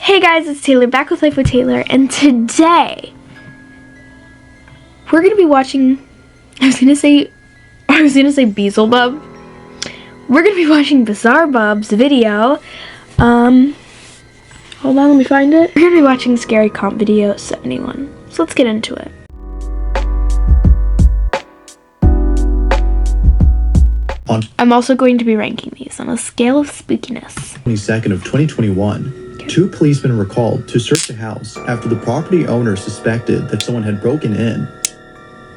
Hey guys, it's Taylor back with Life with Taylor, and today we're gonna be watching. I was gonna say Beelzebub. We're gonna be watching Bizarre Bub's video. Hold on, let me find it. We're gonna be watching Scary Comp Video 71. So let's get into it. I'm also going to be ranking these on a scale of spookiness. 22nd of 2021, two policemen were called to search the house after the property owner suspected that someone had broken in.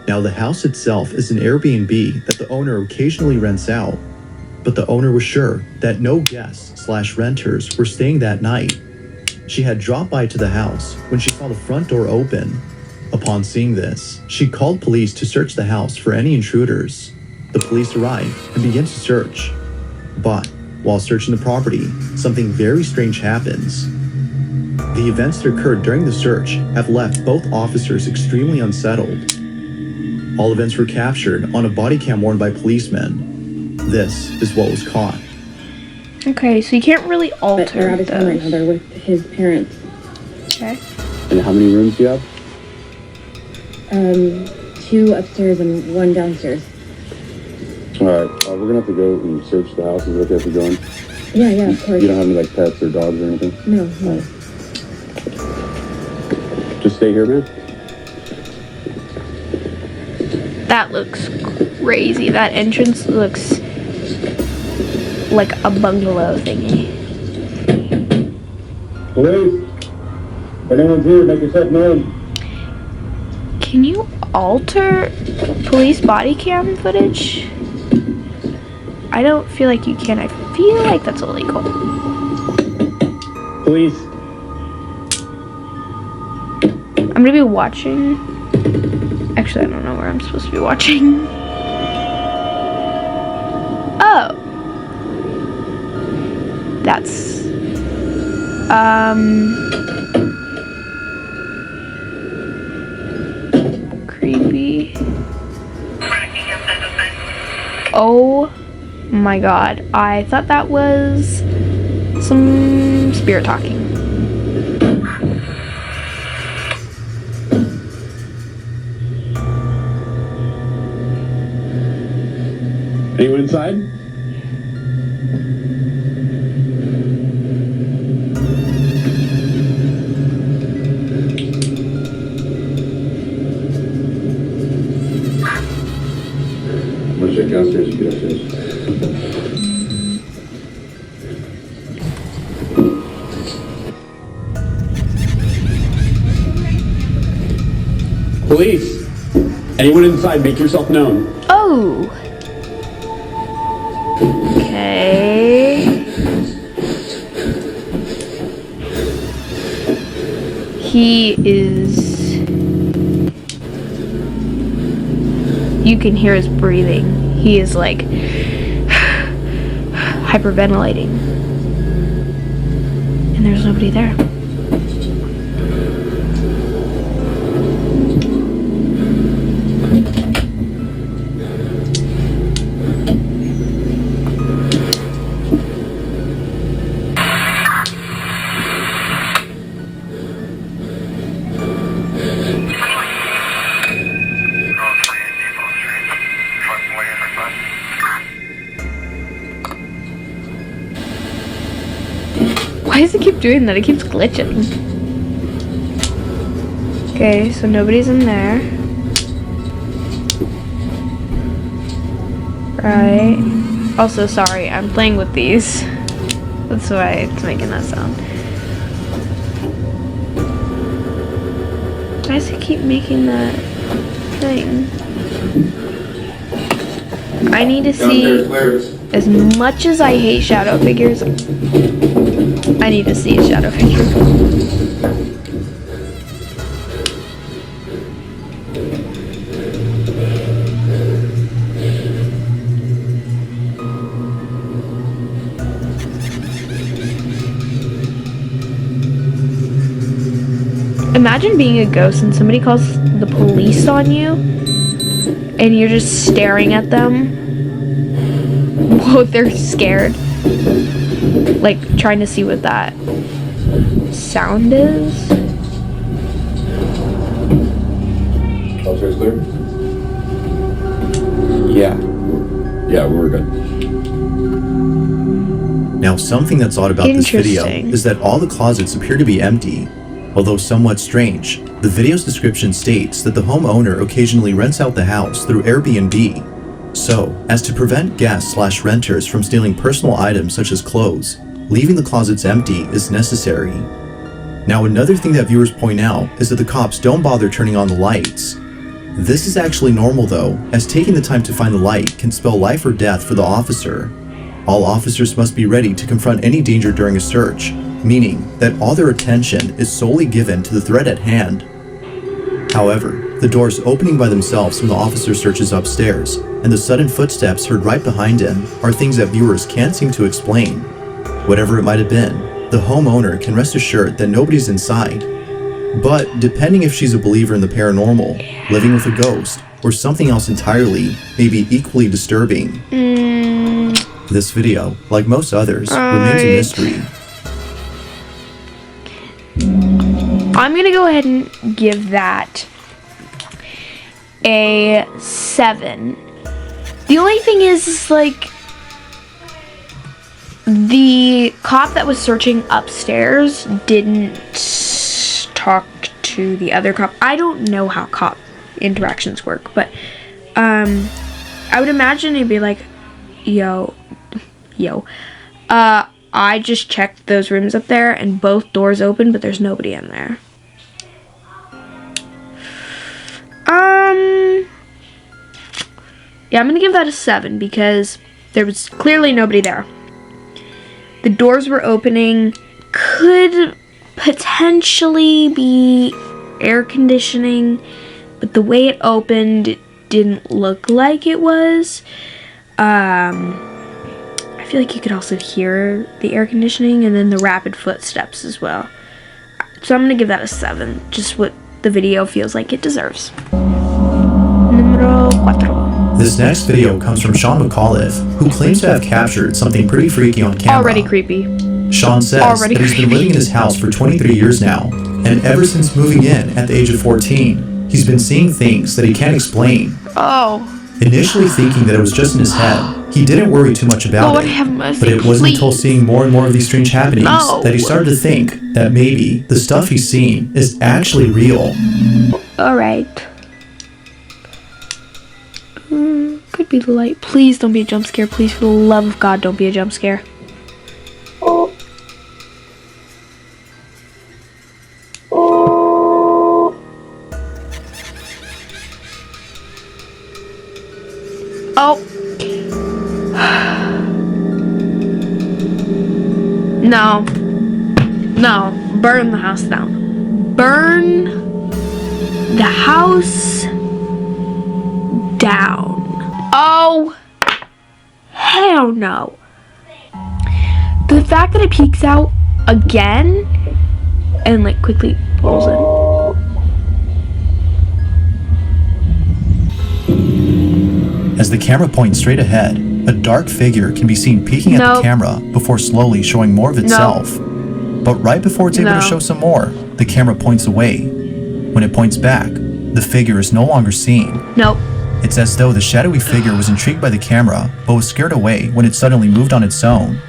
Now, the house itself is an Airbnb that the owner occasionally rents out, but the owner was sure that no guests/renters were staying that night. She had dropped by to the house when she saw the front door open. Upon seeing this, she called police to search the house for any intruders. The police arrive and begin to search. But while searching the property, something very strange happens. The events that occurred during the search have left both officers extremely unsettled. All events were captured on a body cam worn by policemen. This is what was caught. Okay, so you can't really alter they're out of town right now. They're with his parents. Okay. And how many rooms do you have? 2 upstairs and 1 downstairs. Alright, we're gonna have to go and search the house. Is it okay if we go in? Yeah, of course. You don't have any like pets or dogs or anything? No. Just stay here, man. That looks crazy. That entrance looks like a bungalow thingy. Police! If anyone's here, make yourself known. Can you alter police body cam footage? I don't feel like you can. I feel like that's illegal. Police! I'm gonna be watching. Actually, I don't know where I'm supposed to be watching. Oh. That's creepy. Oh my god. I thought that was some spirit talking. Anyone inside? I'm gonna check downstairs and get upstairs. Police! Anyone inside, make yourself known. Oh! Okay. He is... You can hear his breathing. He is like hyperventilating. And there's nobody there. Why does it keep doing that? It keeps glitching. Okay, so nobody's in there. Right. Also, sorry, I'm playing with these. That's why it's making that sound. Why does it keep making that thing? I need to see, as much as I hate shadow figures, I need to see a shadow figure. Imagine being a ghost and somebody calls the police on you and you're just staring at them while they're scared. Like, trying to see what that sound is. Upstairs clear? Yeah. Yeah, we're good. Now, something that's odd about this video Interesting. is that all the closets appear to be empty. Although somewhat strange, the video's description states that the homeowner occasionally rents out the house through Airbnb. So, as to prevent guests/renters from stealing personal items such as clothes, leaving the closets empty is necessary. Now, another thing that viewers point out is that the cops don't bother turning on the lights. This is actually normal though, as taking the time to find the light can spell life or death for the officer. All officers must be ready to confront any danger during a search, meaning that all their attention is solely given to the threat at hand. However, the doors opening by themselves when the officer searches upstairs, and the sudden footsteps heard right behind him are things that viewers can't seem to explain. Whatever it might have been, the homeowner can rest assured that nobody's inside. But depending if she's a believer in the paranormal, living with a ghost, or something else entirely, may be equally disturbing. This video, like most others, remains a mystery. I'm gonna go ahead and give that a 7. The only thing is like, the cop that was searching upstairs didn't talk to the other cop. I don't know how cop interactions work, but I would imagine it'd be like, yo, I just checked those rooms up there and both doors open, but there's nobody in there. Yeah, I'm gonna give that a 7 because there was clearly nobody there. The doors were opening, could potentially be air conditioning, but the way it opened, it didn't look like it was. I feel like you could also hear the air conditioning and then the rapid footsteps as well. So I'm gonna give that a 7, just what the video feels like it deserves. Numero 4. This next video comes from Sean McAuliffe, who claims to have captured something pretty freaky on camera. Already creepy. Sean says Already that he's been living in his house for 23 years now, and ever since moving in at the age of 14, he's been seeing things that he can't explain. Oh. Initially thinking that it was just in his head, he didn't worry too much about Lord it. have mercy, But it wasn't until please. seeing more and more of these strange happenings No. that he started to think that maybe the stuff he's seeing is actually real. Alright. Could be the light. Please don't be a jump scare. Please, for the love of God, don't be a jump scare. Oh. No. No. Burn the house down. Burn the house down. Oh. Hell no. The fact that it peeks out again and like quickly pulls in. As the camera points straight ahead, a dark figure can be seen peeking at the Nope. camera before slowly showing more of itself. But right before it's able No. to show some more, the camera points away. When it points back, the figure is no longer seen. Nope. It's as though the shadowy figure was intrigued by the camera, but was scared away when it suddenly moved on its own.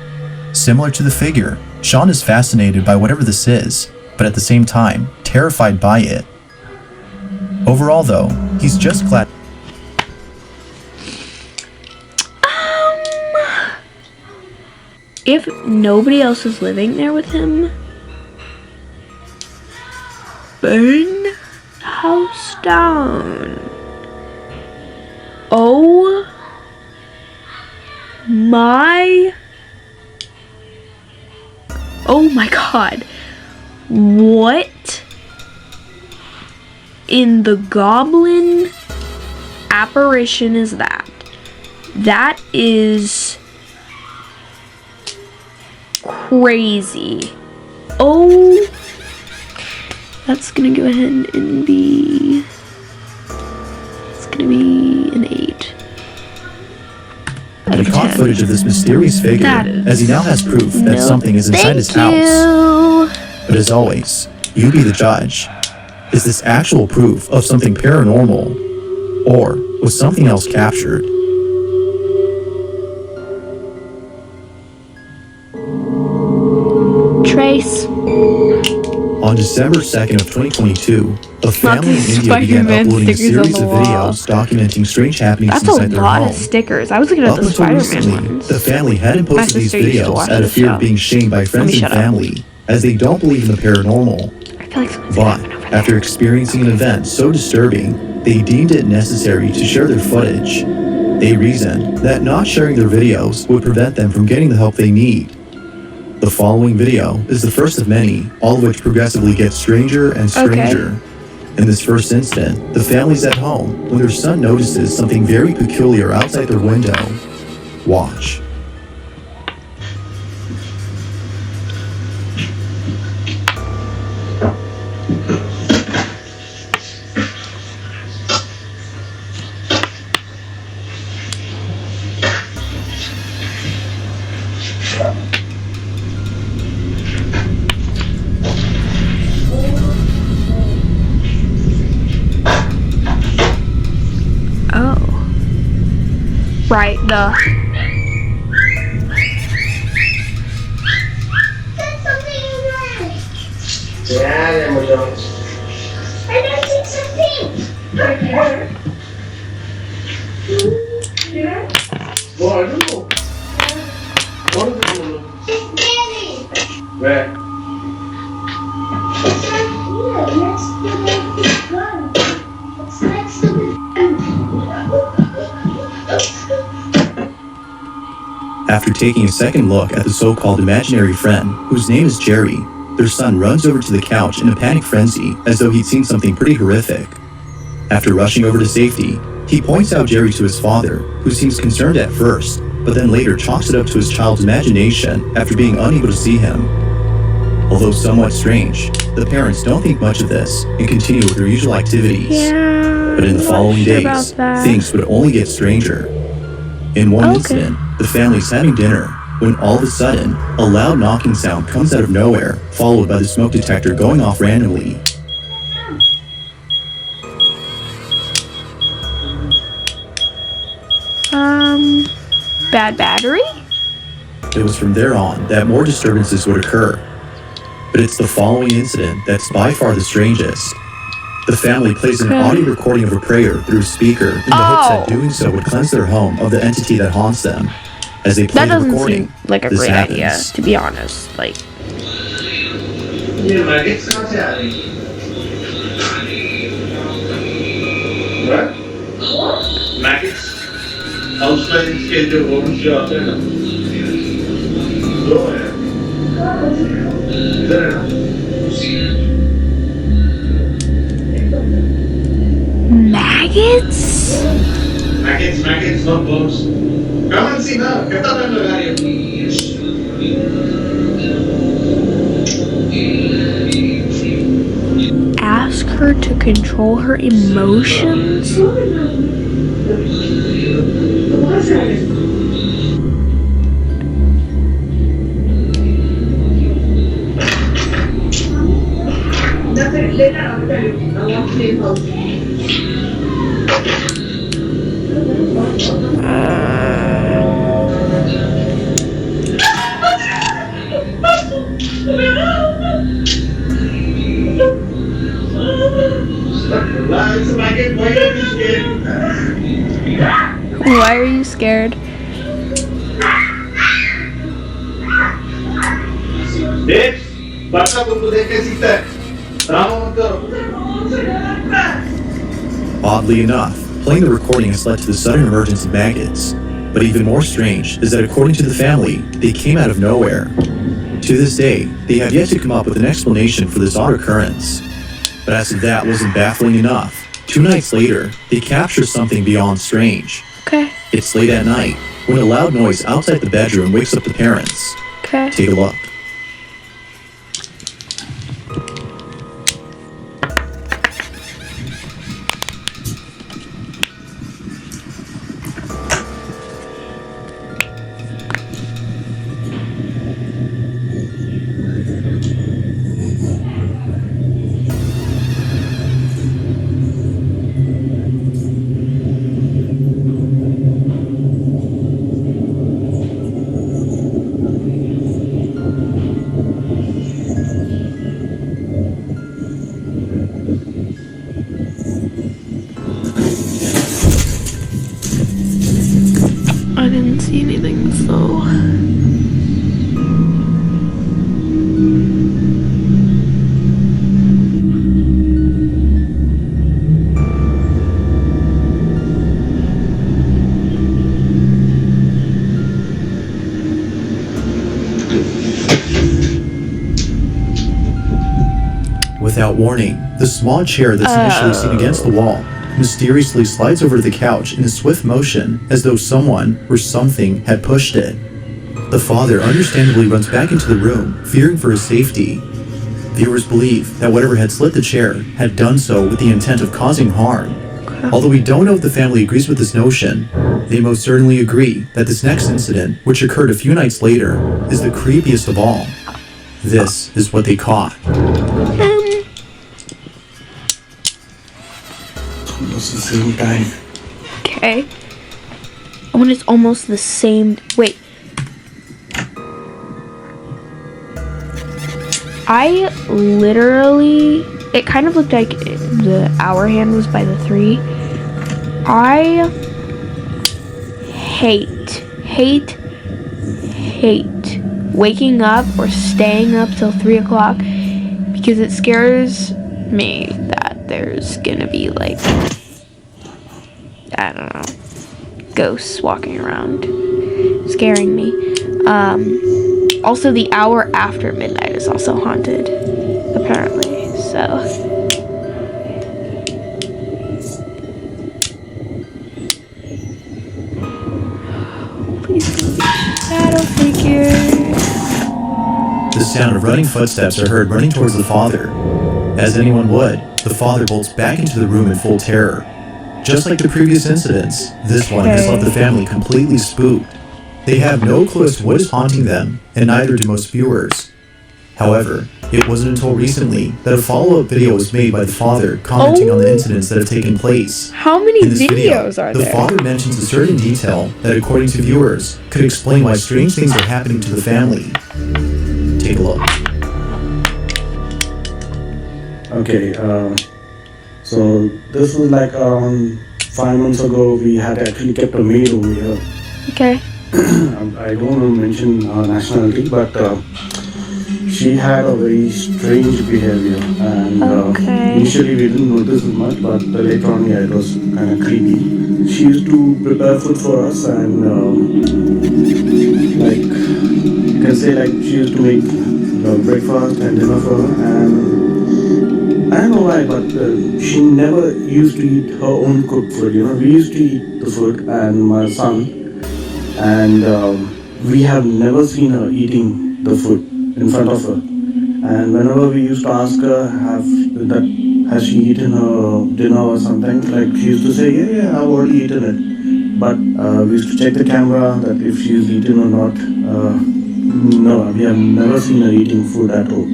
Similar to the figure, Sean is fascinated by whatever this is, but at the same time, terrified by it. Overall though, he's just glad. If nobody else is living there with him, burn the house down. Oh my God. What in the goblin apparition is that? That is crazy. Oh, that's gonna go ahead and be, it's gonna be an 8 out He of caught 10. footage of this mysterious figure, That is- as he now has proof that No, something is inside his thank house. you. But as always, you be the judge. Is this actual proof of something paranormal? Or was something else captured? Trace. On December 2nd of 2022, a family in Lots of India began Spider-Man uploading a stickers on series the of wall. videos documenting strange happenings That's inside a their lot home. of stickers. I was looking at Up the until Spider-Man recently, ones. the family hadn't posted these sister used to videos watch out of this fear show. of being shamed by friends and shut up. family, as they don't believe in the paranormal. I feel like someone's But coming over there. after experiencing an event so disturbing, they deemed it necessary to share their footage. They reasoned that not sharing their videos would prevent them from getting the help they need. The following video is the first of many, all of which progressively get stranger and stranger. In this first incident, the family's at home when their son notices something very peculiar outside their window. Watch. Oh. Right, the... Yeah, mo dyan. I don't see something. Right here. Here? Oh, I don't know. What is it? Daddy. Where? It's right here, next to the gun. It's next to the After taking a second look at the so-called imaginary friend, whose name is Jerry, their son runs over to the couch in a panic frenzy as though he'd seen something pretty horrific. After rushing over to safety, he points out Jerry to his father, who seems concerned at first, but then later chalks it up to his child's imagination after being unable to see him. Although somewhat strange, the parents don't think much of this and continue with their usual activities. Yeah. But in the following sure days, about that. things would only get stranger. In one Okay. incident, the family's having dinner when all of a sudden, a loud knocking sound comes out of nowhere, followed by the smoke detector going off randomly. Bad battery? It was from there on that more disturbances would occur. But it's the following incident that's by far the strangest. The family plays an audio recording of a prayer through a speaker in the hopes that doing so would cleanse their home of the entity that haunts them. As they play That the doesn't recording, seem like a this great happens. idea, to be honest. Like, You might get some daddy. What? Maggots? Ausleiding schedule overshot. Go ahead. Is that enough? maggots? Maggots, not bugs. Come and see now. ¿Qué está hablando el área? Ask her to control her emotions? Lies, maggot, why are you scared? Why are you scared? Dave, basta को तू देख के सीखता है। Drama मत करो। Oddly enough, playing the recording has led to the sudden emergence of maggots. But even more strange is that according to the family, they came out of nowhere. To this day, they have yet to come up with an explanation for this odd occurrence. But as if that wasn't baffling enough, 2 nights later, they capture something beyond strange. Okay, It's late at night, when a loud noise outside the bedroom wakes up the parents. okay. Take a look. Without warning, the small chair that's initially seen against the wall mysteriously slides over to the couch in a swift motion as though someone or something had pushed it. The father understandably runs back into the room, fearing for his safety. Viewers believe that whatever had slid the chair had done so with the intent of causing harm. Although we don't know if the family agrees with this notion, they most certainly agree that this next incident, which occurred a few nights later, is the creepiest of all. This is what they caught. Almost the same time. Okay. When it's almost the same. Wait. I literally. It kind of looked like the hour hand was by the 3. I hate waking up or staying up till 3 o'clock because it scares me that there's gonna be like, I don't know, ghosts walking around scaring me. Also the hour after midnight is also haunted, apparently, so. Please don't be a shadow figure. The sound of running footsteps are heard running towards the father. As anyone would, the father bolts back into the room in full terror. Just like the previous incidents, this one has left the family completely spooked. They have no clue as to what is haunting them, and neither do most viewers. However, it wasn't until recently that a follow-up video was made by the father commenting on the incidents that have taken place. How many In this video, videos are the there? father mentions a certain detail that, according to viewers, could explain why strange things are happening to the family. Take a look. Okay, so this was like around 5 months ago. We had actually kept a maid over here. Okay. I don't want to mention her nationality, but she had a very strange behavior. And Okay. initially we didn't notice it much, but later on, yeah, it was kind of creepy. She used to prepare food for us, and like you can say, like she used to make breakfast and dinner for her. And I don't know why, but she never used to eat her own cooked food. You know, we used to eat the food, and my son. And we have never seen her eating the food in front of her. And whenever we used to ask her, has she eaten her dinner or something, like she used to say, yeah, I've already eaten it. But we used to check the camera that if she's eaten or not. No, we have never seen her eating food at all.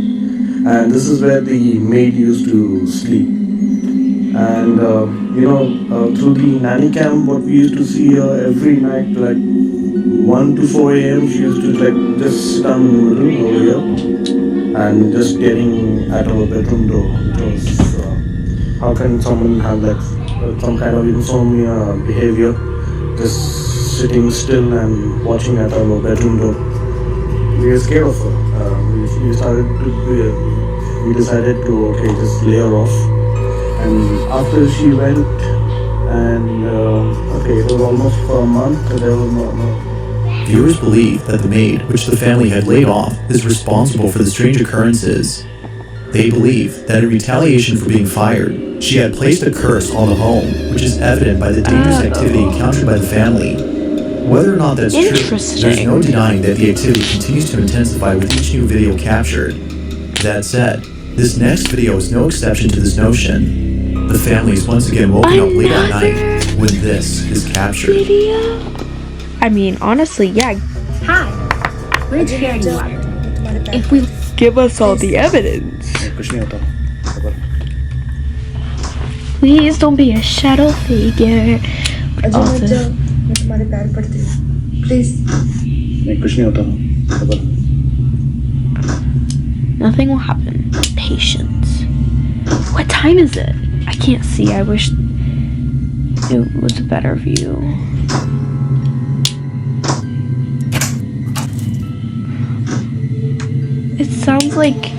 And this is where the maid used to sleep. And through the nanny cam, what we used to see her every night, like 1 to 4 a.m. she used to like just sit down in the middle over here and just staring at our bedroom door. It was, how can someone have like some kind of insomnia behavior, just sitting still and watching at our bedroom door? We were scared of her. We decided to just lay her off. And after she went, and it was almost for a month, there was no. Viewers believe that the maid, which the family had laid off, is responsible for the strange occurrences. They believe that in retaliation for being fired, she had placed a curse on the home, which is evident by the dangerous activity encountered by the family. Whether or not that's true, there's no denying that the activity continues to intensify with each new video captured. That said, this next video is no exception to this notion. The family is once again woken up late at night when this is captured. Video? I mean, honestly, yeah. Hi, we're here you are. If we Give us all the evidence. कुछ नहीं होता. Please don't be a shadow figure. Also, मैं तुम्हारे पैर पड़ती हूँ. Please. नहीं कुछ नहीं होता. nothing will happen. Patience. What time is it? I can't see. I wish it was a better view. It sounds like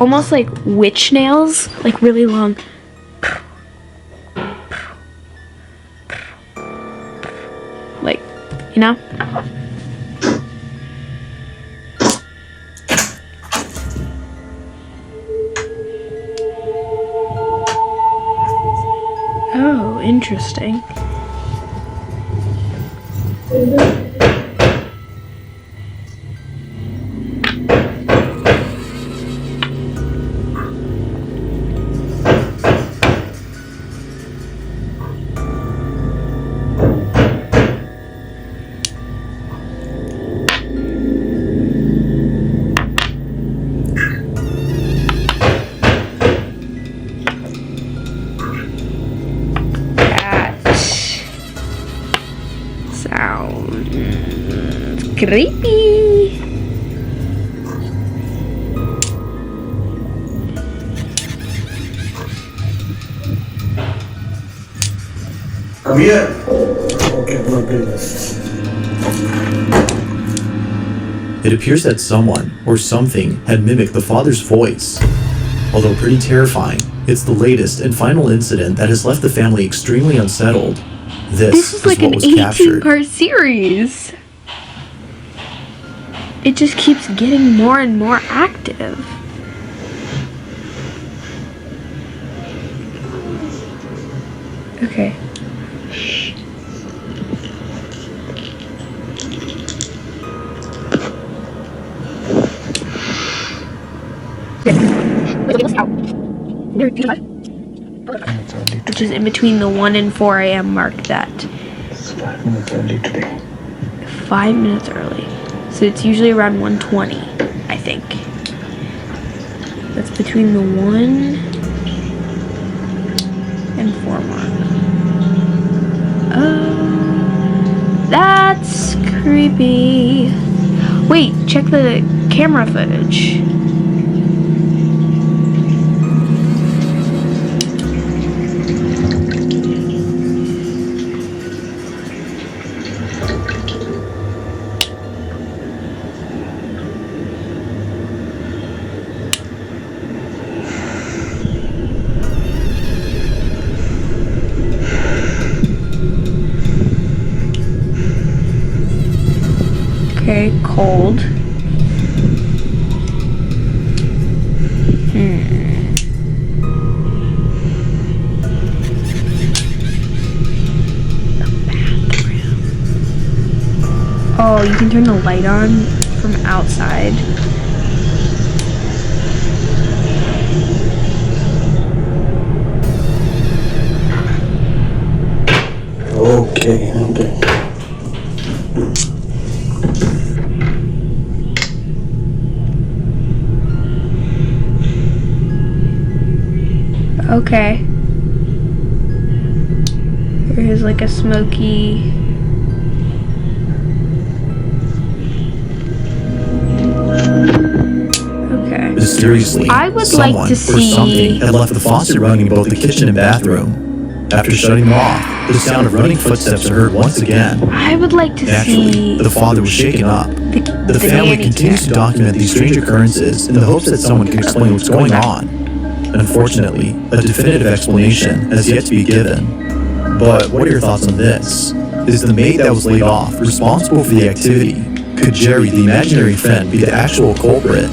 almost like witch nails, like really long. Like, you know? Oh, interesting. Sounds creepy. Come here. Okay, I'm not doing this. It appears that someone or something had mimicked the father's voice. Although pretty terrifying, it's the latest and final incident that has left the family extremely unsettled. This is like what an was captured. 18-part series. It just keeps getting more and more active. Okay. Which is in between the 1 and 4 a.m. mark that. It's 5 minutes early today. 5 minutes early. So it's usually around 1:20, I think. That's between the 1 and 4 mark. Oh, that's creepy. Wait, check the camera footage. Okay, cold. Oh, you can turn the light on from outside. Okay. Okay. Here's like a smoky. Okay. Mysteriously, I would someone like to or see- something had left the faucet running in both the kitchen and bathroom. After shutting them off, the sound of running footsteps are heard once again. I would like to Naturally, see the father was shaken up. The family nanny continues to cam. document these strange occurrences in the hopes that someone can explain what's going on. Unfortunately, a definitive explanation has yet to be given. But what are your thoughts on this? Is the maid that was laid off responsible for the activity? Could Jerry, the imaginary friend, be the actual culprit?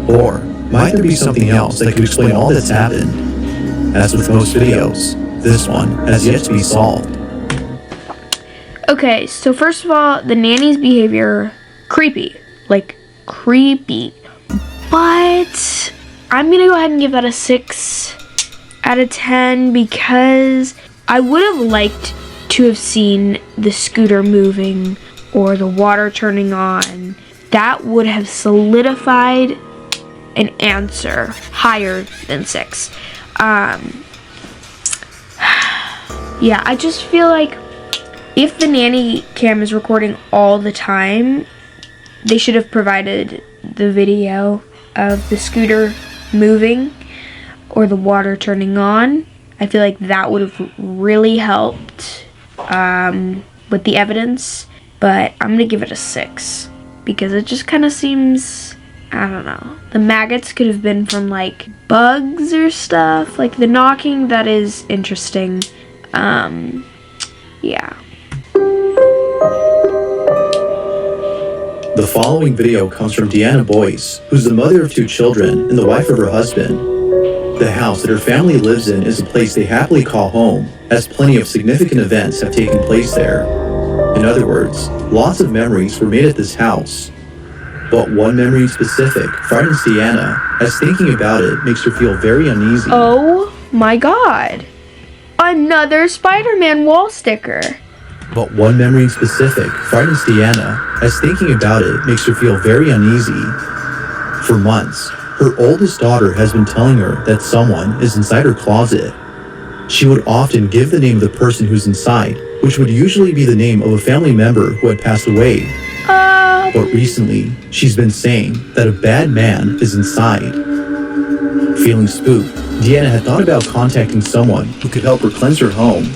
Or might there be something else that could explain all that's happened? As with most videos, this one has yet to be solved. Okay, so first of all, the nanny's behavior, creepy. Like, creepy. But I'm gonna go ahead and give that a 6 out of 10 because I would have liked to have seen the scooter moving or the water turning on. That would have solidified an answer higher than 6. Yeah, I just feel like if the nanny cam is recording all the time, they should have provided the video of the scooter moving or the water turning on. I feel like that would have really helped with the evidence, but I'm gonna give it a 6 because it just kind of seems, I don't know. The maggots could have been from like bugs or stuff. Like the knocking, that is interesting. Yeah. The following video comes from Deanna Boyce, who's the mother of 2 children and the wife of her husband. The house that her family lives in is a place they happily call home, as plenty of significant events have taken place there. In other words, lots of memories were made at this house. But one memory in specific frightens Deanna, as thinking about it makes her feel very uneasy. Oh my god. Another Spider-Man wall sticker. But one memory in specific frightens Deanna, as thinking about it makes her feel very uneasy. For months, her oldest daughter has been telling her that someone is inside her closet. She would often give the name of the person who's inside, which would usually be the name of a family member who had passed away. But recently, she's been saying that a bad man is inside. Feeling spooked, Deanna had thought about contacting someone who could help her cleanse her home.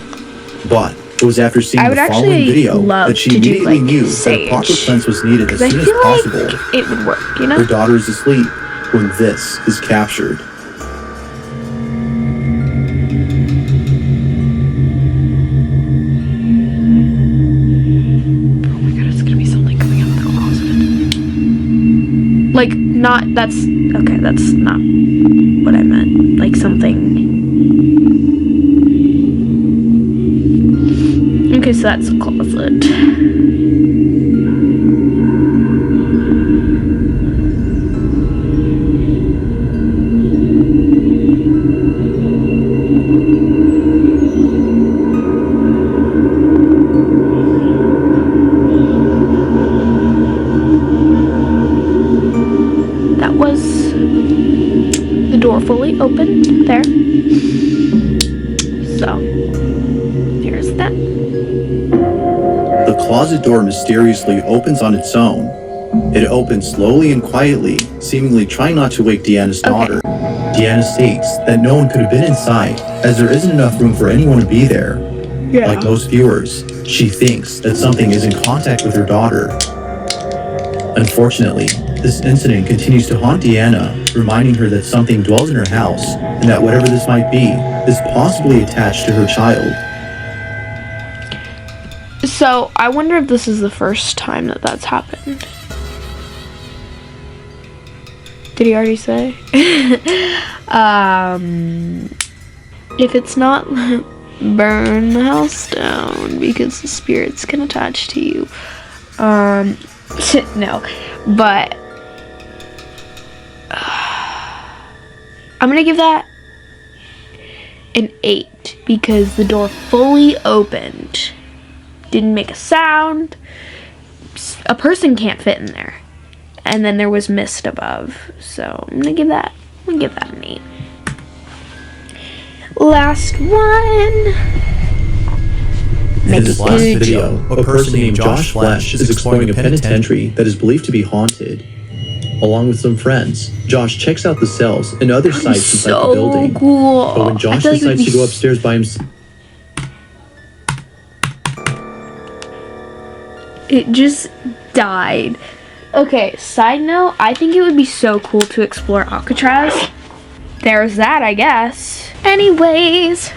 But it was after seeing the following video that she immediately knew that a proper cleanse was needed as soon as possible. Like it would work, you know? Her daughter is asleep when this is captured. Like, not, that's not what I meant. Like, something. Okay, so that's a closet. Door fully open there. So here's that. The closet door mysteriously opens on its own. It opens slowly and quietly, seemingly trying not to wake Deanna's daughter. Deanna states that no one could have been inside, as there isn't enough room for anyone to be there. Like most viewers, she thinks that something is in contact with her daughter. Unfortunately, this incident continues to haunt Deanna, reminding her that something dwells in her house, and that whatever this might be, is possibly attached to her child. So, I wonder if this is the first time that that's happened. Did he already say? If it's not, burn the house down, because the spirits can attach to you. No, but I'm gonna give that an 8 because the door fully opened, didn't make a sound, a person can't fit in there, and then there was mist above. So I'm gonna give that an 8. Last one. In this last video, a person named Josh Flesh is exploring a penitentiary that is believed to be haunted. Along with some friends, Josh checks out the cells and other sites inside the building. Cool. But when Josh decides to go upstairs by himself, it just died. Okay, side note, I think it would be so cool to explore Alcatraz. There's that, I guess. Anyways,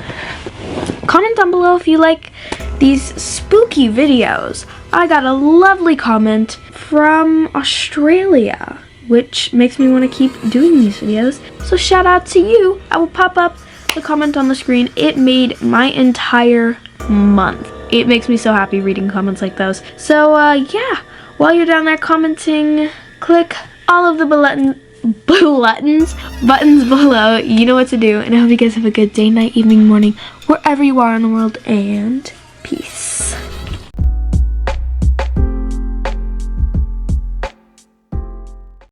comment down below if you like these spooky videos. I got a lovely comment from Australia, which makes me want to keep doing these videos. So shout out to you. I will pop up the comment on the screen. It made my entire month. It makes me so happy reading comments like those. So yeah, while you're down there commenting, click all of the buttons below. You know what to do, and I hope you guys have a good day, night, evening, morning, wherever you are in the world, and peace.